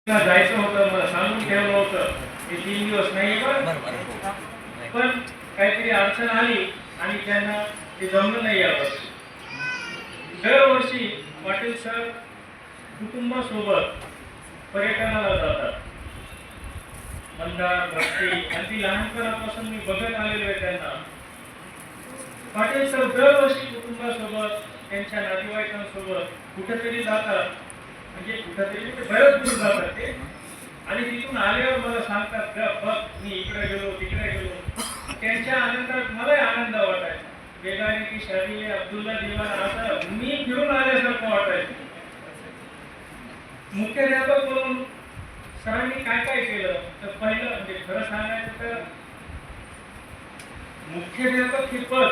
जायचं होतं, मला सांगून ठेवलं होतं हे 3 दिवस नाही पण काहीतरी अडचण आली आणि त्यांना ते जमलं नाही यावर्षी. दरवर्षी पाटील सर कुटुंबासोबत पर्यटनाला जातात. मंदार भक्ती आणि ती लहानपणापासून मी बघत आलेलो आहे त्यांना. पाटील सर दरवर्षी कुटुंबासोबत त्यांच्या नातेवाईकांसोबत कुठेतरी जातात, म्हणजे कुठेतरी बरेच दूर जातात ते, आणि तिथून आल्यावर मला सांगतात बघ मी इकडे गेलो तिकडे गेलो. त्यांच्या आनंदात मलाही आनंद वाटायचा. बेगाने की शादी अब्दुल्ला दिवाना असं मी फिरून आल्यासारखं वाटायचं. मुख्याध्यापक म्हणून सरांनी काय काय केलं तर पहिलं म्हणजे खरं सांगायचं तर मुख्याध्यापक हे पद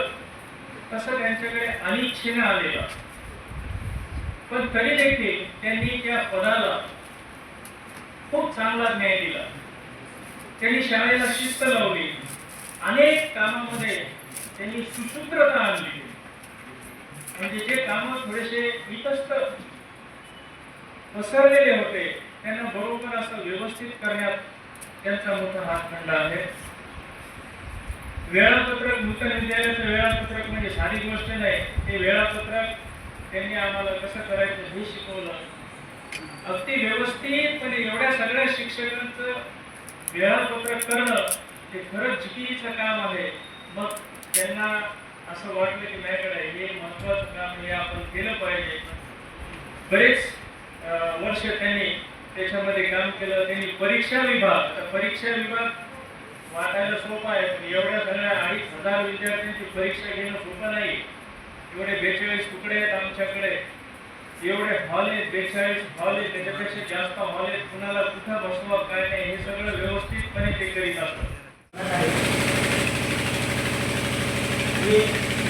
तसं त्यांच्याकडे अनिच्छेनं आलेलं, पण तरी देखील त्यांनी त्या पदाला खूप चांगला न्याय दिला. त्यांनी शाळेला शिस्त लावली, अनेक कामामध्ये त्यांनी सुसूत्रता आणली. म्हणजे जे काम थोडेसे इतस्त पसरलेले होते त्यांना बरोबर असं व्यवस्थित करण्यात त्यांचा मोठा हातखंडा आहे. वेळापत्रक, नूतन विद्यालयाचं वेळापत्रक म्हणजे साधी गोष्ट नाही. ते वेळापत्रक त्यांनी आम्हाला कसं करायचं हे शिकवलं. अगदी व्यवस्थितपणे एवढ्या सगळ्या शिक्षकांचं वेळापत्रक करणं हे खरंच जिकिरीचं काम आहे. मग त्यांना असं वाटलं की माझ्याकडे हे महत्त्वाचं काम हे आपण केलं पाहिजे. बरेच वर्ष त्यांनी त्याच्यामध्ये काम केलं. त्यांनी परीक्षा विभाग वाटायला सोपं आहे, पण एवढ्या सगळ्या 2,500 विद्यार्थ्यांची परीक्षा घेणं सोपं नाही. एवढे 42 तुकडे आहेत आमच्याकडे, एवढे हॉल आहेत, 42 हॉल आहेत, त्याच्यापेक्षा जास्त हॉल आहेत. कुणाला कुठं बसवा काय नाही हे सगळं व्यवस्थितपणे ते करीत असतात.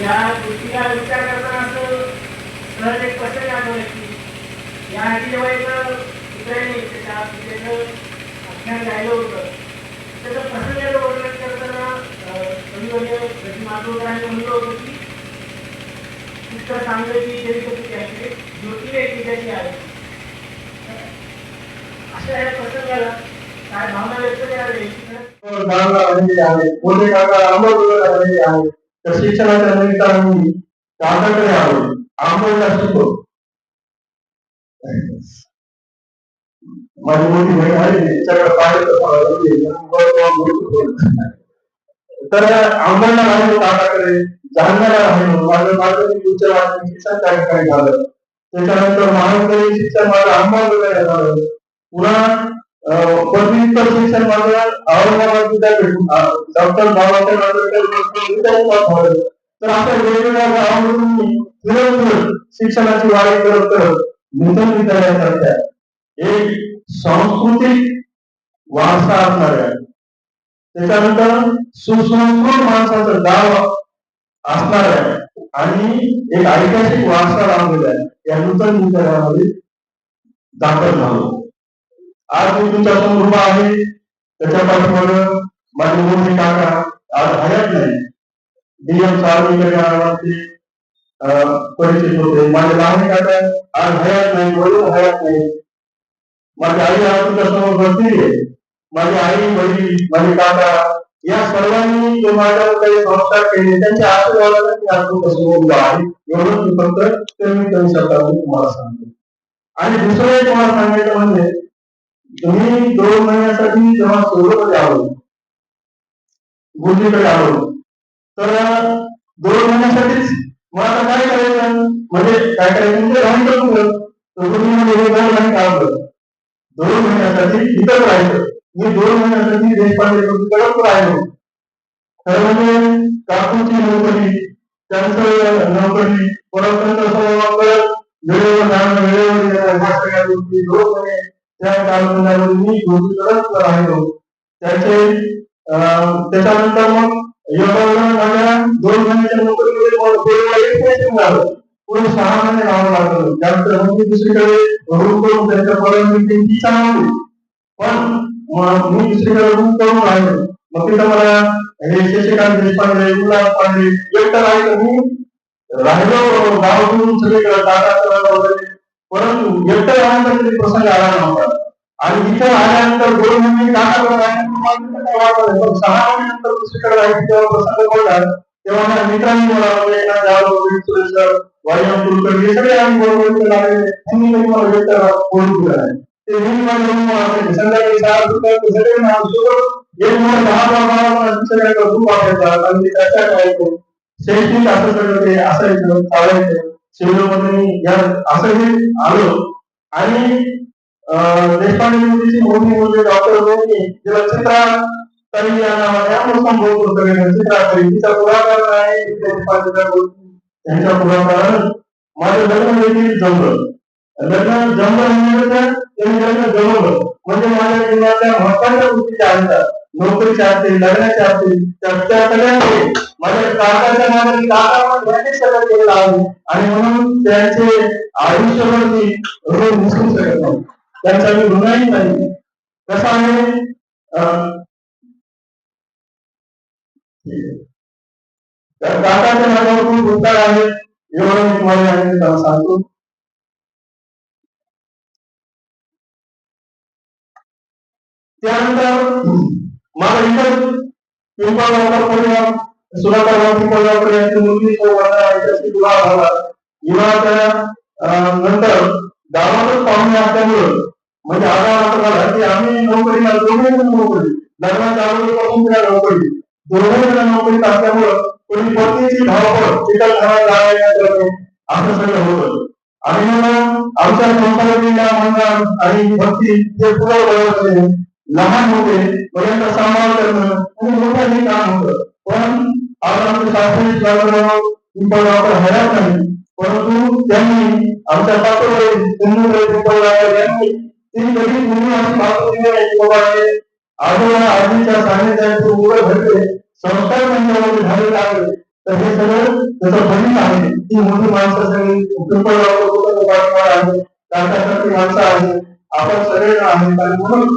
या गोष्टीला विचार करताना असं सहज एक प्रसंग आठवलं की याआधी जेव्हा एक दुसऱ्याने त्याच्या आख्यान गायलं होतं, त्याचं प्रसंगाचं वर्णन करताना कवी माधवकरांनी म्हणलं होतं की पुष्कळ सांगायची त्यांचे ज्योतिले त्याची आहे. अशा या प्रसंगाला काय भावना व्यक्त करावी. मोठे काका अंबाजोगाई आहे. तर शिक्षणाच्या निमित्ताने काकाकडे आलो, आंबोलीला शिकलो. माझी मोठी बहीण आहे तर आंबोलीला राहिलो काकाकडे, जालन्याला राहिलो. माझं उच्च माध्यमिक शिक्षण त्या ठिकाणी झालं. त्याच्यानंतर महाविद्यालयीन शिक्षण माझं अंबाजोगाईला झालं. पुन्हा पदव्युत्तर शिक्षण माझं औरंगाबाद विद्यापीठ डॉक्टर बाबासाहेब आंबेडकर विद्यापीठात झालं. तर अशा वेगवेगळ्या गावांमधून फिरत शिक्षणाची वाढी करत नूतन विद्यालयासारख्या एक सांस्कृतिक वारसा असणाऱ्या, त्याच्यानंतर सुसंस्कृत माणसाचं गाव असणाऱ्या आणि एक ऐतिहासिक वारसा लावलेला आहे या नूतन विद्यालयामध्ये दाखल झालो. आज मी तुमच्या समोर उभा आहे. त्याच्या पाठीमागे माझे मोठे काका आज हयात नाही, डीएम सार्वजनिक परिचित होते. माझे लहान काका आज हयात नाही, वडील हयात नाही. माझी आई आज तुमच्या समोर बसलेली आहे. माझी आई, वडील, माझे काका या सर्वांनी जो माझ्यावर काही संस्कार केले त्यांच्या आशीर्वादाने मी आज तुमच्या समोर उभा आहे. एवढं मी फक्त कमी शब्दामध्ये तुम्हाला सांगतो. आणि दुसरं एक तुम्हाला सांगायचं म्हणजे तुम्ही 2 महिन्यासाठी जेव्हा सोबत आलो, गुजरीकडे आलो, तर 2 महिन्यासाठीच मला काय करायचं म्हणजे काय करायचं म्हणजे राहायचं तुमचं. तर तुम्ही म्हणजे हे 2 महिने काढलं, 2 महिन्यासाठी इथंच राहायचं. मी 2 महिन्यासाठी देशपांडेकडे राहिलो. खरं म्हणजे काकूची नोकरी, त्यांचं नोकरी, परत त्यांचा स्वभाव वेळेवर जाणं, वेळेवर या सगळ्या गोष्टी 2 महिने त्या कालखंडामध्ये मी गुजरीकडेच राहिलो. त्याच्यानंतर मग योगायोगाने 2 महिन्याच्या नोकरीमध्ये मिळालं. पुढे 6 महिने राहावं लागलं. त्यानंतर मग मी दुसरीकडे रूम करून त्यांच्या परवानगी चालवली. पण मी दुसरीकडे रूम करून राहिलो. मग तिथं मला हे शशिकांत देशपांडे, गुलाब पांडे एकटं राहिलं. मी राहिलो गावातून सगळीकडे टाटा वगैरे, परंतु एकटं राहण्याचा तरी प्रसंग आला नव्हता. आणि इथं आल्यानंतर 2 महिने काकाकडे राहिल्यानंतर काय वाटत नाही, पण 6 महिन्यानंतर दुसरीकडे राहायची जेव्हा प्रसंग पडला तेव्हा माझ्या मित्रांनी मला एकनाथ जाधव, सुरेश वायम कुलकर्णी हे सगळे आम्ही बरोबर लागले. त्यांनी काही मला व्यक्त बोलून दिला नाही. ते नेहमी माझ्या संध्याकाळी 6 रुपये सगळे सोबत एक मला 10 दुसऱ्याकडे खूप वाटायचा आणि मी चर्चा करायचो. शैक्षणिक असं सगळं ते असायचं चालायचं. शिवलोकमध्ये या असं हे आलो आणि देशपांडे मुलीची मोठी मुलगी डॉक्टर होती तिला चित्रा तरी या नावाने आपण संबोधतो सगळे चित्रा तरी तिचा पुढाकार आहे त्यांच्या पुढाकारानं माझं लग्न देखील जमलं. लग्न जमलं म्हणजे त्यांनी लग्न जमवलं म्हणजे माझ्या जीवनातल्या महत्वाच्या गोष्टी ज्या आहेत नोकरीच्या असतील लग्नाच्या असतील त्या सगळ्यांनी माझ्या काकाच्या नावाने काकामध्ये सगळं केलेलं आहे आणि म्हणून त्यांचे आयुष्यभर मी ऋण विसरू शकत नाही. त्यांचा मी ऋणही नाही. कसं आहे त्या काकाच्या नावावर खूप उपकार आहे एवढं मी तुम्हाला सांगतो. त्यानंतर मला इतर पिंपळगावकर परिवार सुधाकरराव पिंपळगावकर यांची मुलगी विवाह झाला. विवाहाच्या नंतर गावातच पाहुणे असल्यामुळं म्हणजे आगाव झाला की आम्ही नोकरीला दोघे नोकरी लग्नाच्या अगोदरपासून तिला नोकरी दोघे जण नोकरीत असल्यामुळं कोणी पत्नीची धावपळ तिथं घरात असं सगळं होतं. आणि मग आमच्या संसारातील मंडळ आणि भक्ती जे पुढे लहान होते पर्यंत सांभाळ करणं आणि मोठं हे काम होतं. पण आज आमचे शास्त्री पिंपळगावकर हयात नाही परंतु त्यांनी आमच्या सासूबाई सिंधुताई पिंपळगावकर यांनी ती कधी तुम्ही अशी बाजू दिली नाही बाबा हे आजोबा आजीच्या सानिध्याचे उघड घडले संस्कार त्यांच्यामध्ये झालेले आहे तर हे सगळं त्याचं फलित आहे. ती मोठी माणसं सगळी पिंपळगावकर आहे त्यांच्यासारखी माणसं आहे आपण सगळे आहेत आणि म्हणून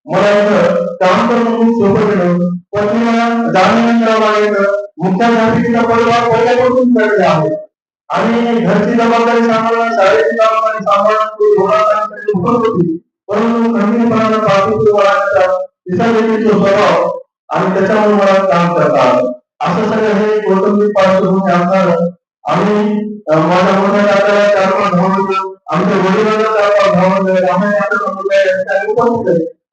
मला इथं काम करणं खूप सोपं गेलं. पत्नीला जाणून करावं लागायचं मुख्यासाठी तिचा परिवार पहिल्यापासून केलेला आहे आणि घरची जबाबदारी सांभाळणं शाळेची जबाबदारी सांभाळणं होती परंतु खंबीरपणानं पाठीशी वळायचा तिचा देखील तो स्वभाव आणि त्याच्यामुळे मला काम करता आलं. असं सगळं हे कौटुंबिक पार्श्वभूमी असणार. आम्ही माझ्या मोठ्या दादाला 4-5 भावंड आमच्या वडिलांना 4-5 भावंड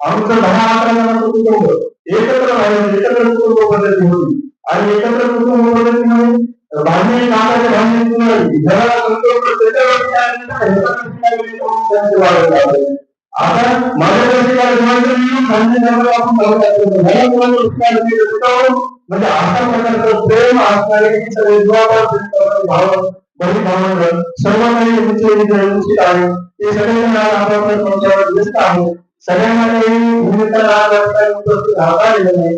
आमचं 10-11 जणांचं कुटुंब एकत्र राहिलं एकत्र कुटुंब पद्धती होती आणि एकत्र कुटुंब पद्धतीमध्ये भांडणे कामाचे भांडणे घराला आता माझ्याकडे म्हणजे अशा प्रकारचं प्रेम असणारे सगळे भाव बहीण भावंड सर्व काही उचित आहे ते सगळेजण आपापल्या संसारात व्यस्त आहेत. सगळ्यांना काही भूमिका उपस्थित राहता येत नाही.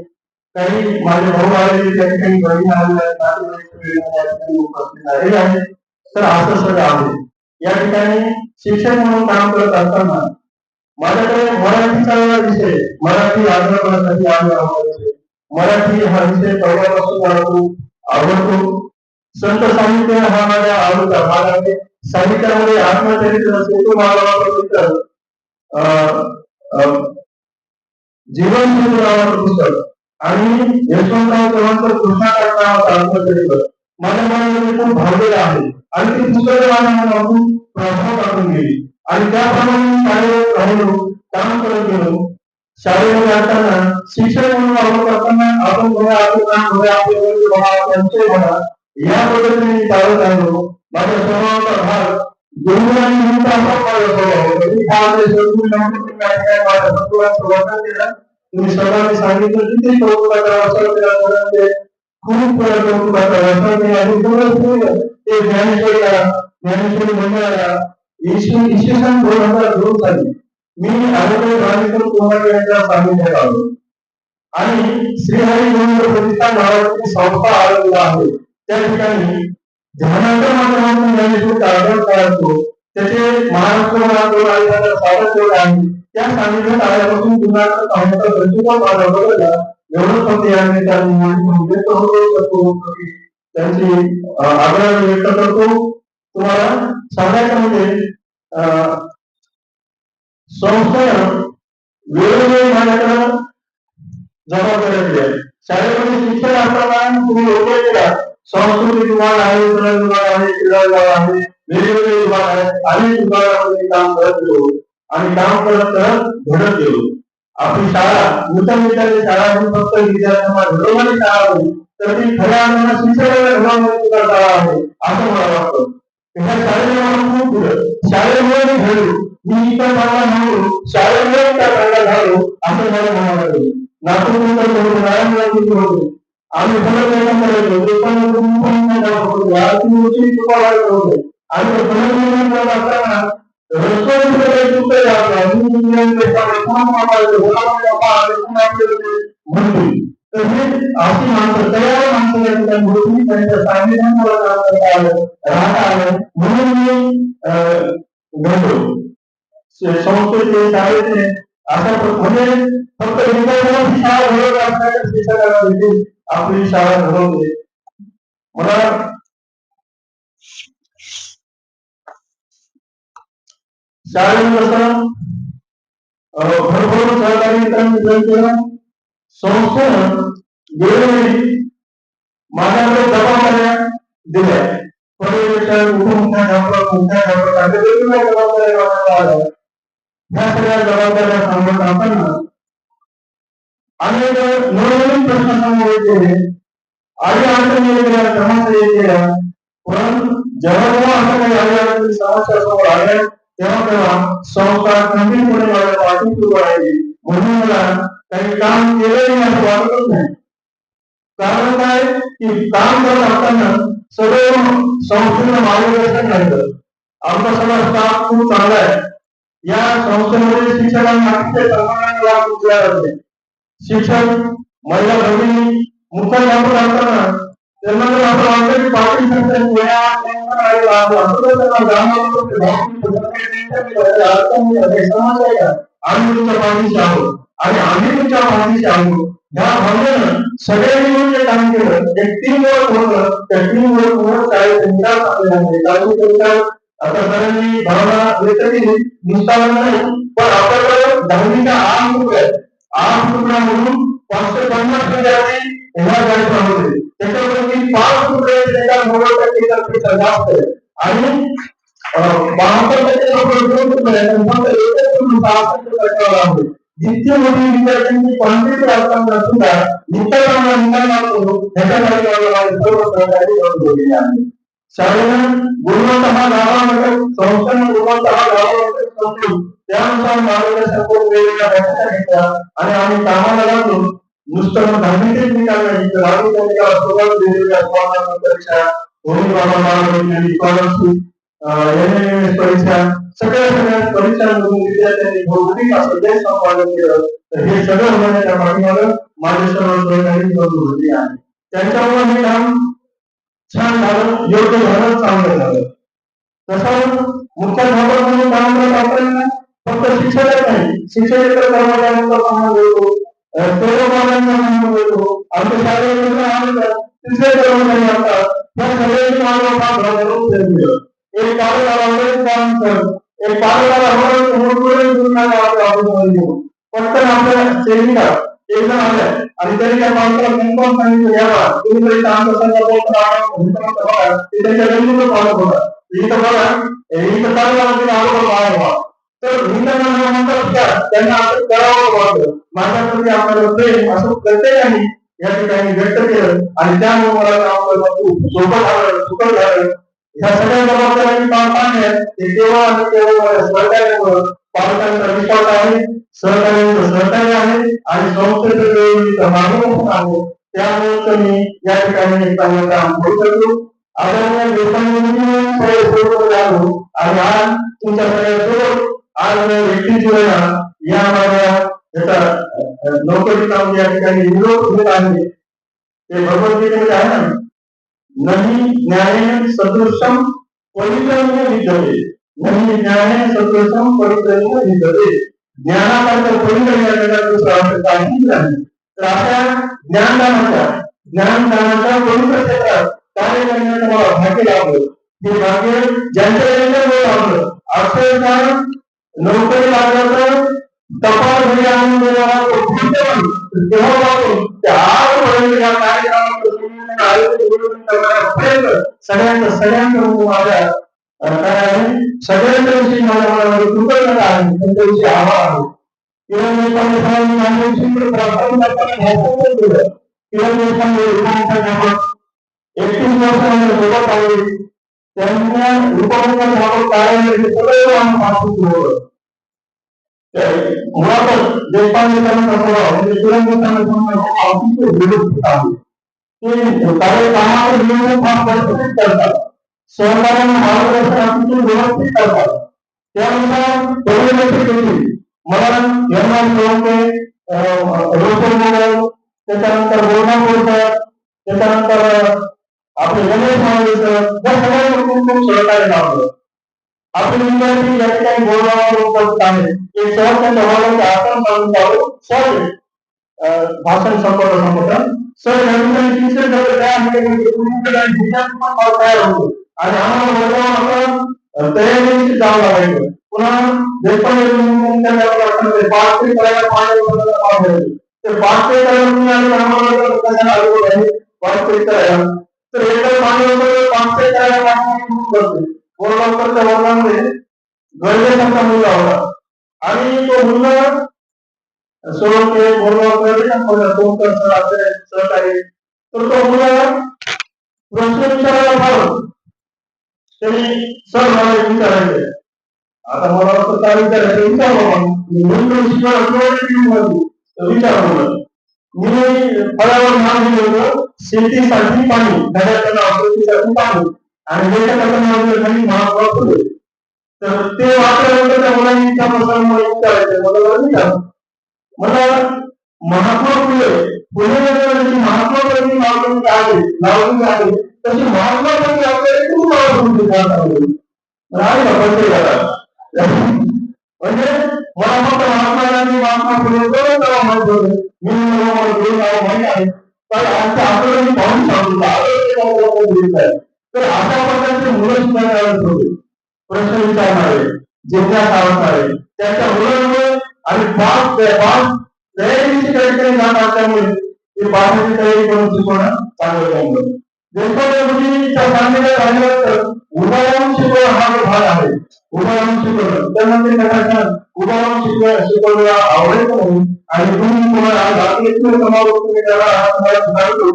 काही माझे भाऊ आलेले त्या ठिकाणी बहीण आलेल्या उपस्थित झालेले आहेत. तर असं सगळं आहे. या ठिकाणी शिक्षक म्हणून काम करत असताना माझ्याकडे मराठीचा विषय मराठी आग्रहासाठी विषय मराठी हा विषय पहिल्यापासून मला खूप आवडतो. संत साहित्य हा माझ्या आवडीचा भाग आहे. साहित्यामध्ये आत्मचरित्र सेतू मालवाचं जीवन नावाचं पुस्तक आणि यशवंतराव चव्हाणचं कृष्णाकाठ नावाचं आत्मचरित्र माझ्या मनामध्ये खूप भावलेलं आहे आणि ती पुस्तकं माझ्या मनावर खूप प्रभाव टाकून गेली आणि त्याप्रमाणे शाळेत राहिलो काम करत गेलो. शाळेमध्ये असताना शिक्षण म्हणून वापर करताना आपण या पद्धतीने चालत राहिलो. माझ्या स्वभावाचा भाग तुम्ही सर्वांनी सांगितलं किती खूप ज्ञानेश्वरी मंडळाला इसवी सन 2002 साली मी यांच्या सान्निध्यात आलो आणि श्रीहरी प्रतिष्ठान नावाची संस्था आरंभला आहे. त्या ठिकाणी ध्यानाच्या माध्यमातून ज्ञानेश्वरीचा अभ्यास करायचो. त्याचे महाराष्ट्र साधक आहे त्या सान्निध्यात आल्यापासून गुणाचा पाहण्याचा दृष्टिकोन माझा बदलला. एवढंच फक्त या निमित्ताने त्यांची आग्रह व्यक्त करतो. तुम्हाला सांगायचं म्हणजे संस्कार माझ्याकडं जबाबदाऱ्या दिल्या. शाळेमध्ये शिक्षण असताना तुम्ही योग्य केला, संस्कृती विभाग आहे, सण विभाग आहे, क्रीडा विभाग आहे, वेगवेगळे विभाग आहेत, अनेक विभागामध्ये काम करत गेलो आणि काम करत करत घडत गेलो. आपली शाळा नूतन विद्यालय शाळा ही फक्त विद्यार्थ्यांना घडवणारी शाळा होती, तर ती खऱ्या अर्थाने शिक्षकांना घडवणारी सुद्धा शाळा आहे असं मला वाटतं. ह्या शाळेने मला खूप दिलं, शाळेमुळे मी घडलो, मी इतर चांगला म्हणलो, शाळेमुळे त्या चांगला झालो असं मला म्हणायला लागलं. नागपूर होते, आम्ही फलक निर्माण करायचो, आणि फलक निर्माण करत असताना तर हे अशी माणसं तयार माणसं या ठिकाणी होती, त्यांच्या सान्निध्यामुळे काम करता आलं, राहता आलं, म्हणून मी घडलो. संस्थेचे शाळेचे अशा म्हणजे फक्त विद्यार्थ्यांची शाळा घडवत असणाऱ्या शिक्षकांना देखील आपली शाळा घडवते. मला शाळेत कसं भरपूर सहकारी मित्रांनी जॉईन केलं. संस्थेनं वेळोवेळी माझ्याकडे जबाबदाऱ्या दिल्या, पर्यवेक्षण, मुख्याध्यापक अशा वेगवेगळ्या जबाबदाऱ्या माझ्याकडे आल्या. ह्या सगळ्या जबाबदाऱ्या सांगत असताना अनेक नवनवीन प्रश्न समोर येते, आधी अडचणी येत्या, समस्या येत्या, पण जेव्हा जेव्हा असं काही आधी समस्या समोर आल्या तेव्हा संस्था खंबीरपणे माझ्या पाठीशी उभं राहिली. म्हणून मला काही काम केलं नाही असं वाटतच नाही. कारण काय की काम करत असताना सगळं संस्थेचं मार्गदर्शन घ्यायचं. आमचा सगळा स्टाफ खूप चांगला आहे. या संस्थेमध्ये शिक्षकांना अतिशय सन्मानाने लाभ दिला जाते. शिक्षक, महिला भगिनी, मुख्याध्यापक असताना त्यांना जर असं वाटतं की पाटील आम्ही तुमच्या पाठीशी आहोत आणि आम्ही तुमच्या पाठीशी आहोत, ह्या भावनेनं सगळ्यांनी मिळून जे काम केलं, एक टीम वर्क होतं. त्या टीम वर्क शाळेचे निकाल आपल्याला आता सरांनी भावना व्यक्त केली, नुसता नाही, पण आपल्याकडे 10वीच्या 8 तुकड्या 8 तुकड्या म्हणून 550 विद्यार्थी ह्या शाळेत होते. त्याच्यापैकी 5 तुकड्याचे निकाल 90% जास्त आहे आणि 72% लोक फक्त एकच जितकी मोठी विद्यार्थ्यांची क्वांटिटी असताना सुद्धा निकालांना निकाल लागतो, ह्याच्यासाठी सर्व सहकारी जोडलेले आहेत. शाळेनं गुणवत्ता हा गावामध्ये संस्थेनं गुणवत्ता हा गावामध्ये समजून त्यानुसार मार्गदर्शन करून वेगवेगळ्या बैठका घेतल्या आणि आम्ही कामाला लागलो. नुसतं 10वीचेच निकाल नाही, तर आम्ही त्या निकालासोबत वेगवेगळ्या स्पर्धा परीक्षा, होळी बाबा स्कॉलरशिप, परीक्षा, सगळ्या परीक्षांमधून विद्यार्थ्यांनी भौगोलिक असं देश संपादन केलं. तर हे सगळं होण्याच्या पाठीमागं माझे सर्व सहकारी बंधू होते आहे. त्यांच्यामुळे हे काम छान झालं, योग्य झालं, चांगलं झालं. तसं मुख्याध्यापक म्हणून काम करत असताना फक्त शिक्षकच नाही, शिक्षकेतर कर्मचाऱ्यांचा सन्मान देतो, सेवकांचा सन्मान देतो, आमच्या शाळेमध्ये तिसरे कर्मचारी असतात, त्या सगळ्यांनी माझं काम घडवून दिलं. एक पालकाला काम कर, एक पटकन आपल्या सेविका एक जण आल्या आणि त्यांनी त्या पालकाला मुंबई सांगितलं, यावा तुम्ही तरी काम करताना बघा ते त्यांच्या गल्लीचं पालक होता, इथं बघा इथं चांगला आरोग्य तर म्हणतात त्यांना असं करावं वाटतं. माझ्याप्रती आपल्याला प्रेम असं प्रत्येकाने या ठिकाणी व्यक्त केलं आणि त्यामुळे मला आपल्याला खूप सोपं झालं, सुखद झालं. ह्या सगळ्या जबाबदाऱ्यांनी पार पाडण्यात ते केवळ आणि केवळ सहकार्यामुळे पालकांचा विश्वास आहे, सहकार्याचं सहकार्य आहे आणि संस्थेचं मार्गदर्शन आहे. त्यामुळे मी या ठिकाणी चांगलं काम करू शकतो. आदरणीय देशांमध्ये आलो आणि आज तुमच्या सगळ्यांसोबत आज व्यक्ती जीवना या माझ्या याचा नोकरीचा या ठिकाणी विरोध होत आहे. ते भगवद्गीतेमध्ये आहे ना, नहीं ज्ञानेन सदृशम पवित्रमेव विद्यते, नहीं ज्ञानेन सदृशम पवित्रमेव विद्यते. ज्ञानासारखं पवित्र या जगात दुसरं असं काहीच नाही. तर अशा ज्ञानदानाच्या पवित्र क्षेत्रात कार्य करण्याचं मला भाग्य लाभलं. हे भाग्य ज्यांच्या लाभलं. अक्षरशः नोकरी लागलं तर टपाल घरी आणून देणारा तो भाग्यवान. तेव्हा पासून ते आजपर्यंत या कार्यक्रमाचं आयोजन करणाऱ्यापर्यंत सगळ्यांचं म्हणजे माझ्या काय आहे, सगळ्यांच्याविषयी माझ्या मनामध्ये कृतज्ञता आहे, त्यांच्याविषयी आभार आहे. किंवा मी माझ्याविषयी प्रार्थना करताना भाषण केलं किंवा मी एखाद्या 31 वर्षामध्ये सोबत आहे त्यांना उपमुख्याध्यापक कार्यालय हे सगळं आम्ही पासून ठेवलं. मुळातच देशपांडेकरांचा स्वभाव म्हणजे अतिशय विरोध आहे. ते काही कामावर नियोजन फार परिस्थितीत करतात, सहकार्याने मार्गदर्शन अतिशय व्यवस्थित करतात. त्यानुसार परिवर्तन केली मला त्याच्यानंतर बोलणार बोलतात, त्याच्यानंतर आपले गणेश महादेव या सगळ्या खूप सहकार्य लावलं. आपले विद्यार्थी या ठिकाणी बोलण्यावर उपस्थित आहेत. ते सहज त्यांच्या वर्गाचे आसन चालून सहज भाषण संपवलं सर या ठिकाणी टीचर तयार होतो आणि आम्हाला वर्गावर तयारी जावं लागायचं. पुन्हा पाठते करायला ते पाठते करायला तर एकदा पाठते करायला बोलवरच्या वर्गामध्ये गरजेसारखा मुलगा होता आणि तो मुलगा सोडवते बोलवकर सहकार्य तर तो मुलगा प्रश्न विचारायला फार त्यांनी सर मला विचारायचे. आता मला असं काय विचारायचं विचार मी फळावर नाव दिलं होतं शेतीसाठी पाणी शेतीसाठी पाणी आणि महात्मा तर ते वाचल्यानंतर त्या मुलांनी विचारायचं मला महात्मा फुले महात्मा गांधी लावलेली आहे तशी महात्मा गांधी आपल्याला खूप आवडते म्हणजे मला फक्त महात्मा गांधी महात्मा फुले माहित होते मी माहिती आहे पण आमच्या आपल्याला पाहून सांगतो तर अशा प्रकारचे मुलं सुद्धा होते प्रश्न विचारणारे जिज्ञासा असणारे त्याच्या मुलांमुळे आणि तयारीची काही जात असल्यामुळे ते बाहेरची तयारी करून शिकवणं चांगलं जमलं. देशपांडेच्या सांगण्यात राहिल्यानंतर उदाहरण शिकवणं हा जो भाग आहे उदाहरण शिकवणं त्यामध्ये कसा उदाहरण शिकवणं आवडायचं म्हणून आणि तुम्ही तुम्हाला भारतीय समारोप तुम्ही त्याला सांगतो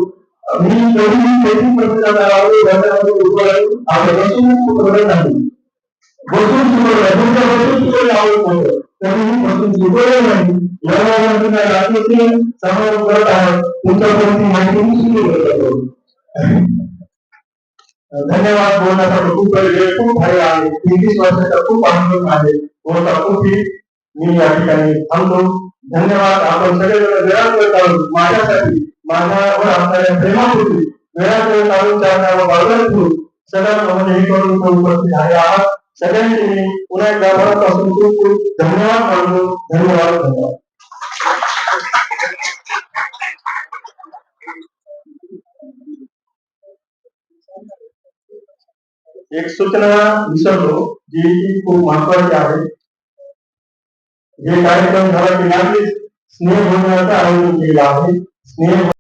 मी कधी बसून शिकवलं तुमच्या बसून शिकवले आवडत नव्हतं तरीही बसून शिकवलं नाही समारोप करत आहे तुमच्यापर्यंत माहिती शिकवलं. धन्यवाद. बोलण्यासाठी खूप वेळ खूप भारी आहे 23 वर्षाचा खूप अनुभव आहे बोलता खूप मी या ठिकाणी थांबतो. धन्यवाद. आपण सगळेजण वेळात वेळ काढून माझ्यासाठी माझ्यावर असणाऱ्या प्रेमापूर्वी वेळात वेळ काढून त्यावर बाजूला ठेवून सगळ्यांमध्ये हे करून उपस्थित झाले आहात. सगळ्यांचे मी पुन्हा एकदा मनापासून खूप खूप धन्यवाद मानतो. धन्यवाद. एक सूचना विसरलो जी खूप महत्वाची आहे. जे कार्यक्रम झाला की लागलीच स्नेह भोजनाचं आयोजन केलं आहे. स्नेह